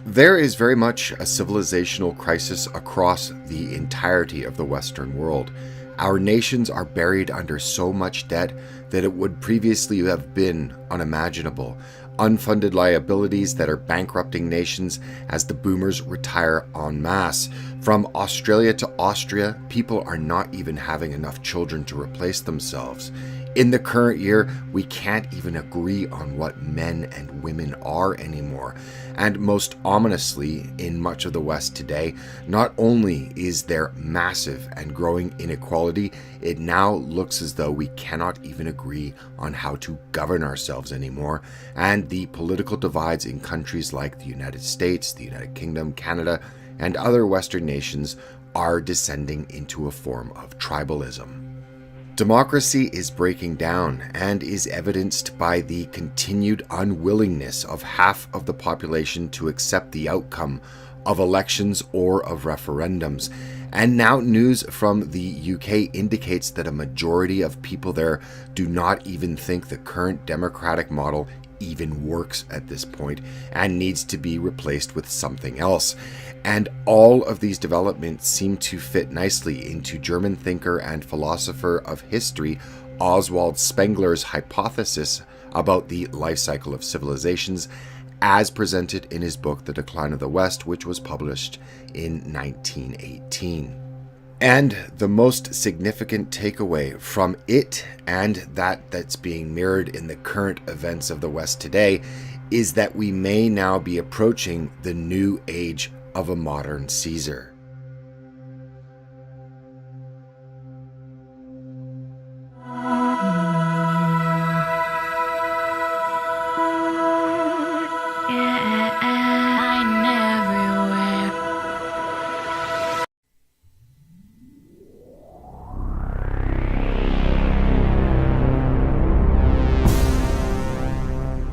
There is very much a civilizational crisis across the entirety of the Western world. Our nations are buried under so much debt that it would previously have been unimaginable. Unfunded liabilities that are bankrupting nations as the boomers retire en masse. From Australia to Austria, people are not even having enough children to replace themselves. In the current year, we can't even agree on what men and women are anymore. And most ominously, in much of the West today, not only is there massive and growing inequality, it now looks as though we cannot even agree on how to govern ourselves anymore. And the political divides in countries like the United States, the United Kingdom, Canada, and other Western nations are descending into a form of tribalism. Democracy is breaking down and is evidenced by the continued unwillingness of half of the population to accept the outcome of elections or of referendums. And now news from the UK indicates that a majority of people there do not even think the current democratic model even works at this point and needs to be replaced with something else. And all of these developments seem to fit nicely into German thinker and philosopher of history Oswald Spengler's hypothesis about the life cycle of civilizations as presented in his book The Decline of the West, which was published in 1918. And the most significant takeaway from it, and that's being mirrored in the current events of the West today, is that we may now be approaching the new age of a modern Caesar.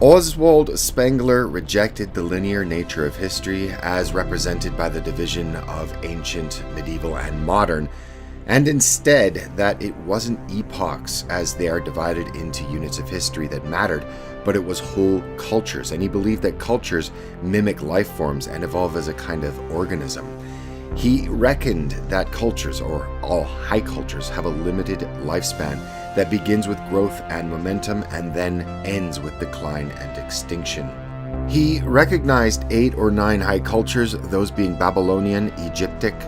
Oswald Spengler rejected the linear nature of history as represented by the division of ancient, medieval, and modern, and instead that it wasn't epochs as they are divided into units of history that mattered, but it was whole cultures, and he believed that cultures mimic life forms and evolve as a kind of organism. He reckoned that cultures, or all high cultures, have a limited lifespan that begins with growth and momentum and then ends with decline and extinction. He recognized 8 or 9 high cultures, those being Babylonian, Egyptic,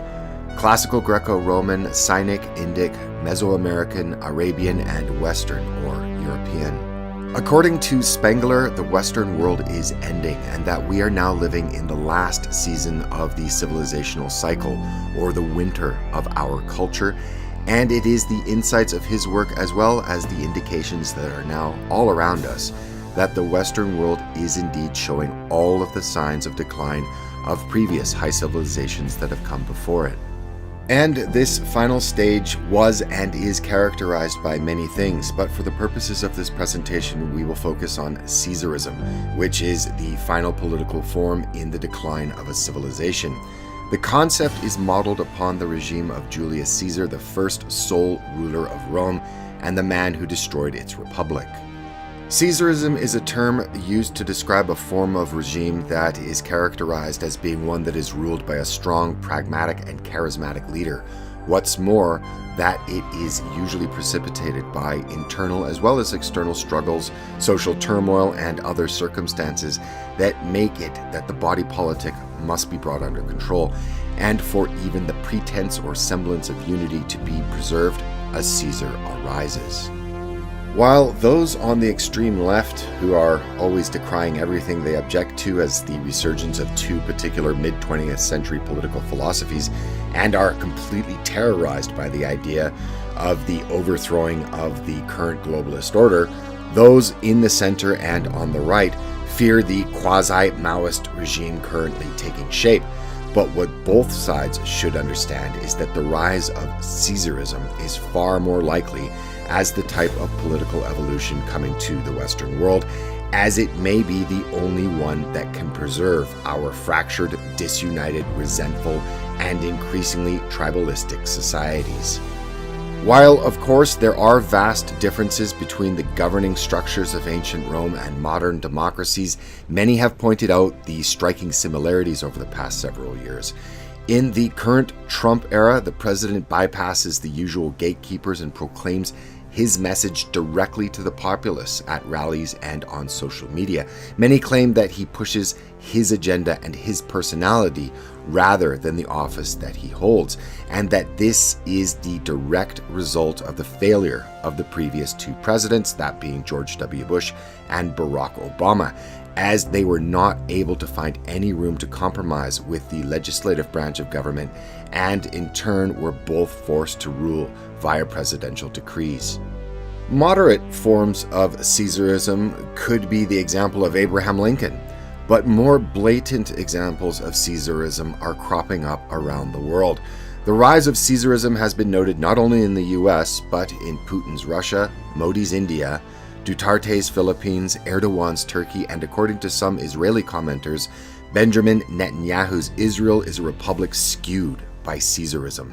Classical Greco-Roman, Sinic, Indic, Mesoamerican, Arabian, and Western or European. According to Spengler, the Western world is ending and that we are now living in the last season of the civilizational cycle, or the winter of our culture, and it is the insights of his work as well as the indications that are now all around us that the Western world is indeed showing all of the signs of decline of previous high civilizations that have come before it. And this final stage was and is characterized by many things, but for the purposes of this presentation, we will focus on Caesarism, which is the final political form in the decline of a civilization. The concept is modeled upon the regime of Julius Caesar, the first sole ruler of Rome, and the man who destroyed its republic. Caesarism is a term used to describe a form of regime that is characterized as being one that is ruled by a strong, pragmatic, and charismatic leader. What's more, that it is usually precipitated by internal as well as external struggles, social turmoil, and other circumstances that make it that the body politic must be brought under control, and for even the pretense or semblance of unity to be preserved, a Caesar arises. While those on the extreme left, who are always decrying everything they object to as the resurgence of 2 particular mid-20th century political philosophies, and are completely terrorized by the idea of the overthrowing of the current globalist order, those in the center and on the right fear the quasi-Maoist regime currently taking shape. But what both sides should understand is that the rise of Caesarism is far more likely as the type of political evolution coming to the Western world, as it may be the only one that can preserve our fractured, disunited, resentful, and increasingly tribalistic societies. While, of course, there are vast differences between the governing structures of ancient Rome and modern democracies, many have pointed out the striking similarities over the past several years. In the current Trump era, the president bypasses the usual gatekeepers and proclaims his message directly to the populace at rallies and on social media. Many claim that he pushes his agenda and his personality rather than the office that he holds, and that this is the direct result of the failure of the previous two presidents, that being George W. Bush and Barack Obama, as they were not able to find any room to compromise with the legislative branch of government, and in turn were both forced to rule via presidential decrees. Moderate forms of Caesarism could be the example of Abraham Lincoln, but more blatant examples of Caesarism are cropping up around the world. The rise of Caesarism has been noted not only in the US, but in Putin's Russia, Modi's India, Duterte's Philippines, Erdogan's Turkey, and according to some Israeli commenters, Benjamin Netanyahu's Israel is a republic skewed by Caesarism.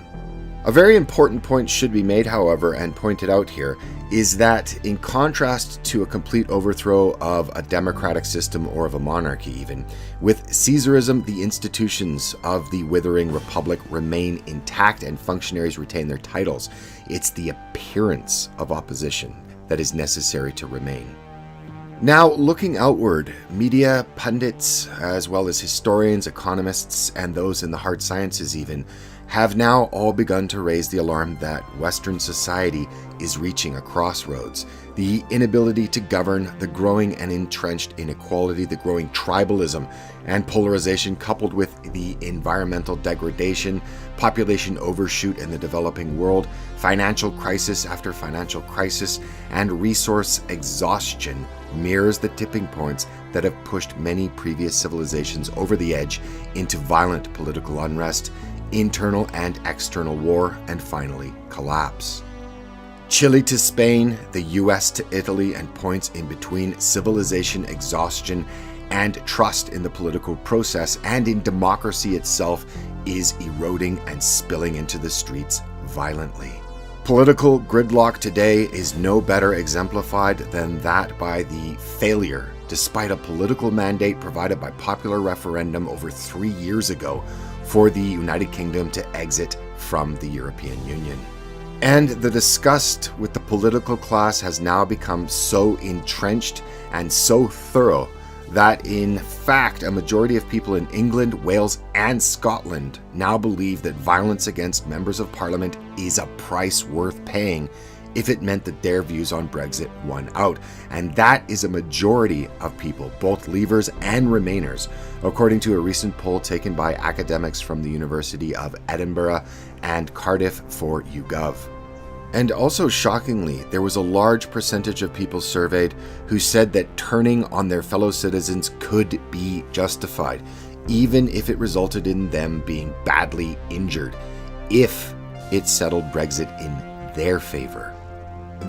A very important point should be made, however, and pointed out here, is that in contrast to a complete overthrow of a democratic system or of a monarchy even, with Caesarism, the institutions of the withering republic remain intact and functionaries retain their titles. It's the appearance of opposition that is necessary to remain. Now, looking outward, media, pundits, as well as historians, economists, and those in the hard sciences even, have now all begun to raise the alarm that Western society is reaching a crossroads. The inability to govern, the growing and entrenched inequality, the growing tribalism and polarization, coupled with the environmental degradation, population overshoot in the developing world, financial crisis after financial crisis, and resource exhaustion mirrors the tipping points that have pushed many previous civilizations over the edge into violent political unrest, internal and external war, and finally collapse. Chile to Spain, the US to Italy, and points in between, civilization exhaustion and trust in the political process and in democracy itself is eroding and spilling into the streets violently. Political gridlock today is no better exemplified than that by the failure, despite a political mandate provided by popular referendum over 3 years ago, for the United Kingdom to exit from the European Union. And the disgust with the political class has now become so entrenched and so thorough that in fact a majority of people in England, Wales, and Scotland now believe that violence against members of Parliament is a price worth paying if it meant that their views on Brexit won out. And that is a majority of people, both Leavers and Remainers, according to a recent poll taken by academics from the University of Edinburgh and Cardiff for YouGov. And also shockingly, there was a large percentage of people surveyed who said that turning on their fellow citizens could be justified, even if it resulted in them being badly injured, if it settled Brexit in their favor.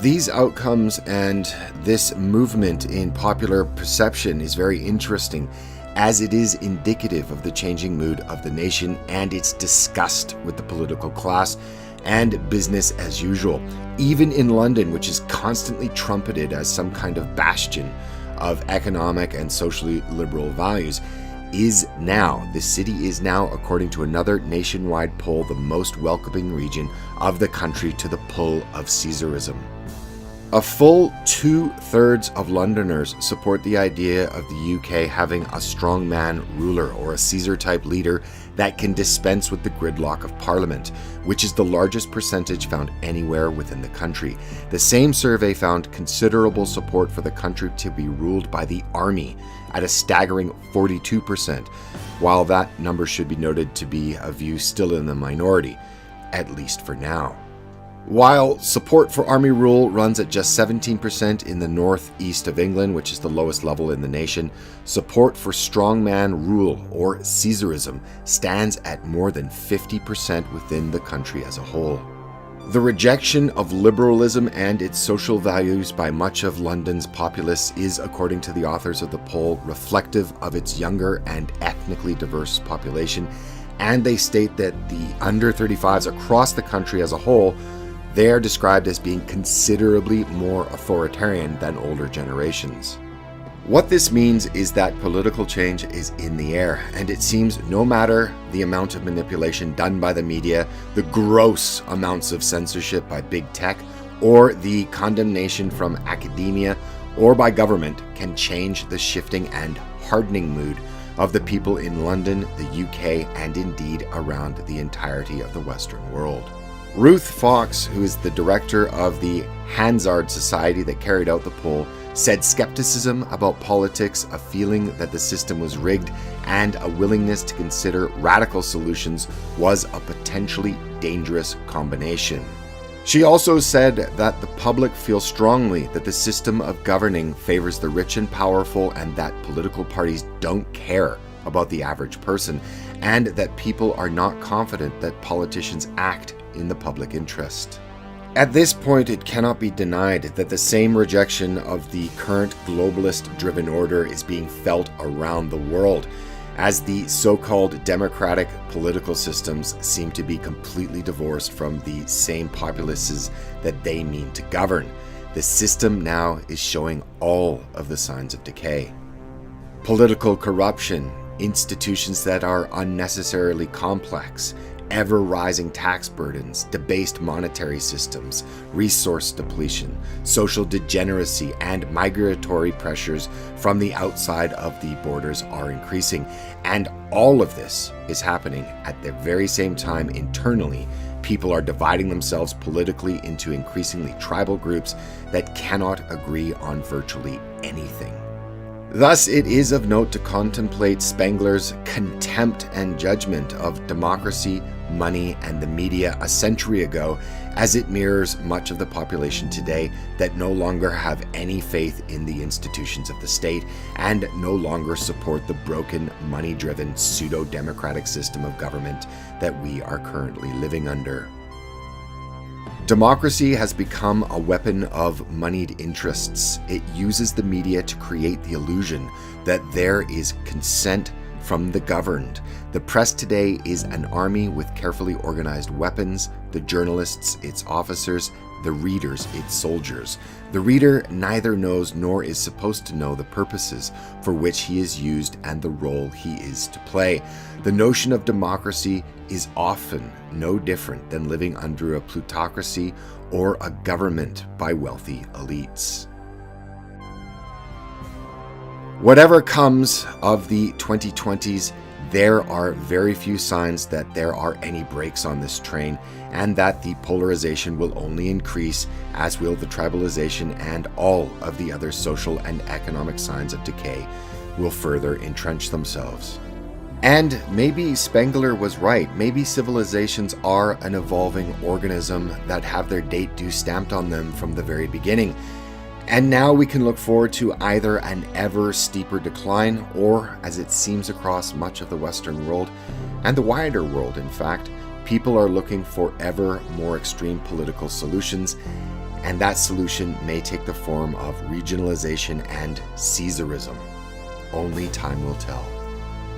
These outcomes and this movement in popular perception is very interesting, as it is indicative of the changing mood of the nation and its disgust with the political class and business as usual. Even in London, which is constantly trumpeted as some kind of bastion of economic and socially liberal values, the city is now, according to another nationwide poll, the most welcoming region of the country to the pull of Caesarism. A full 2/3 of Londoners support the idea of the UK having a strongman ruler or a Caesar-type leader that can dispense with the gridlock of Parliament, which is the largest percentage found anywhere within the country. The same survey found considerable support for the country to be ruled by the army at a staggering 42%, while that number should be noted to be a view still in the minority, at least for now. While support for army rule runs at just 17% in the northeast of England, which is the lowest level in the nation, support for strongman rule, or Caesarism, stands at more than 50% within the country as a whole. The rejection of liberalism and its social values by much of London's populace is, according to the authors of the poll, reflective of its younger and ethnically diverse population, and they state that the under 35s across the country as a whole, they are described as being considerably more authoritarian than older generations. What this means is that political change is in the air, and it seems no matter the amount of manipulation done by the media, the gross amounts of censorship by big tech, or the condemnation from academia or by government can change the shifting and hardening mood of the people in London, the UK, and indeed around the entirety of the Western world. Ruth Fox, who is the director of the Hansard Society that carried out the poll, said skepticism about politics, a feeling that the system was rigged, and a willingness to consider radical solutions was a potentially dangerous combination. She also said that the public feels strongly that the system of governing favors the rich and powerful, and that political parties don't care about the average person, and that people are not confident that politicians act in the public interest. At this point, it cannot be denied that the same rejection of the current globalist-driven order is being felt around the world, as the so-called democratic political systems seem to be completely divorced from the same populaces that they mean to govern. The system now is showing all of the signs of decay. Political corruption, institutions that are unnecessarily complex, ever-rising tax burdens, debased monetary systems, resource depletion, social degeneracy, and migratory pressures from the outside of the borders are increasing. And all of this is happening at the very same time internally. People are dividing themselves politically into increasingly tribal groups that cannot agree on virtually anything. Thus, it is of note to contemplate Spengler's contempt and judgment of democracy, money, and the media a century ago, as it mirrors much of the population today that no longer have any faith in the institutions of the state and no longer support the broken, money-driven, pseudo-democratic system of government that we are currently living under. Democracy has become a weapon of moneyed interests. It uses the media to create the illusion that there is consent from the governed. The press today is an army with carefully organized weapons, the journalists its officers, the readers its soldiers. The reader neither knows nor is supposed to know the purposes for which he is used and the role he is to play. The notion of democracy is often no different than living under a plutocracy or a government by wealthy elites. Whatever comes of the 2020s, there are very few signs that there are any brakes on this train, and that the polarization will only increase, as will the tribalization, and all of the other social and economic signs of decay will further entrench themselves. And maybe Spengler was right. Maybe civilizations are an evolving organism that have their date due stamped on them from the very beginning. And now we can look forward to either an ever steeper decline, or, as it seems across much of the Western world, and the wider world in fact, people are looking for ever more extreme political solutions, and that solution may take the form of regionalization and CAESARISM. Only time will tell.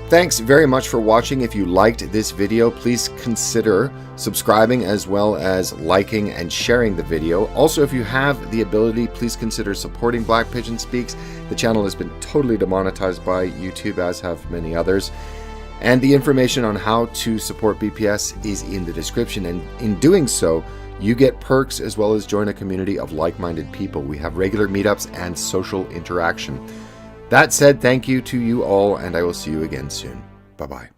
Thanks very much for watching. If you liked this video, please consider subscribing as well as liking and sharing the video. Also, if you have the ability, please consider supporting Black Pigeon Speaks. The channel has been totally demonetized by YouTube, as have many others. And the information on how to support BPS is in the description. And in doing so, you get perks as well as join a community of like-minded people. We have regular meetups and social interaction. That said, thank you to you all, and I will see you again soon. Bye-bye.